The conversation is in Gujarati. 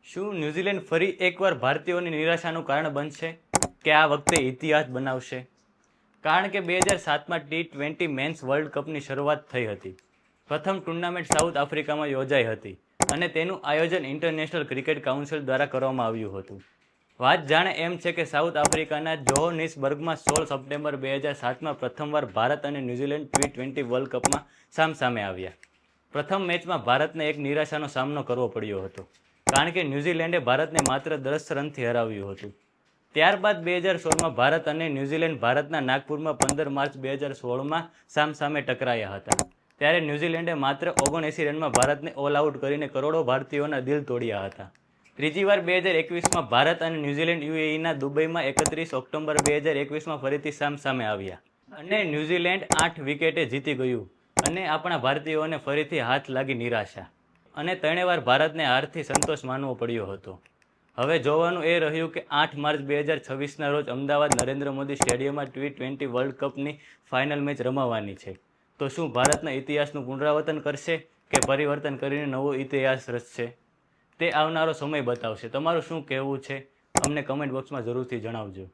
શું ન્યૂઝીલેન્ડ ફરી એકવાર ભારતીયોની નિરાશાનું કારણ બનશે કે આ વખતે ઇતિહાસ બનાવશે? કારણ કે 2007માં T20 મેન્સ વર્લ્ડ કપની શરૂઆત થઈ હતી. પ્રથમ ટુર્નામેન્ટ સાઉથ આફ્રિકામાં યોજાઈ હતી અને તેનું આયોજન ઇન્ટરનેશનલ ક્રિકેટ કાઉન્સિલ દ્વારા કરવામાં આવ્યું હતું. વાત જાણે એમ છે કે સાઉથ આફ્રિકાના જોહોનિસબર્ગમાં 16 સપ્ટેમ્બર 2007માં પ્રથમવાર ભારત અને ન્યૂઝીલેન્ડ T20 વર્લ્ડ કપમાં સામસામે આવ્યા. પ્રથમ મેચમાં ભારતને એક નિરાશાનો સામનો કરવો પડ્યો હતો, કારણ કે ન્યૂઝીલેન્ડે ભારતને માત્ર 10 રનથી હરાવ્યું હતું. ત્યારબાદ 2016માં ભારત અને ન્યૂઝીલેન્ડ ભારતના નાગપુરમાં 15 માર્ચ 2016માં સામસામે ટકરાયા હતા. ત્યારે ન્યૂઝીલેન્ડે માત્ર 79 રનમાં ભારતને ઓલ આઉટ કરીને કરોડો ભારતીયોના દિલ તોડ્યા હતા. ત્રીજી વાર 2021માં ભારત અને ન્યૂઝીલેન્ડ યુએઈના દુબઈમાં 31 ઓક્ટોબર 2021માં ફરીથી સામસામે આવ્યા અને ન્યૂઝીલેન્ડ 8 વિકેટે જીતી ગયું અને આપણા ભારતીયોને ફરીથી હાથ લાગી નિરાશા અને 3 વાર ભારતને હારથી સંતોષ માનવો પડ્યો હતો. હવે જોવાનું એ રહ્યું કે 8 માર્ચ 2026ના રોજ અમદાવાદ નરેન્દ્ર મોદી સ્ટેડિયમમાં T20 વર્લ્ડ કપની ફાઇનલ મેચ રમાવાની છે. તો શું ભારતના ઇતિહાસનું પુનરાવર્તન કરશે કે પરિવર્તન કરીને નવો ઇતિહાસ રચશે? તે આવનારો સમય બતાવશે. તમારું શું કહેવું છે? અમને કમેન્ટ બોક્સમાં જરૂરથી જણાવજો.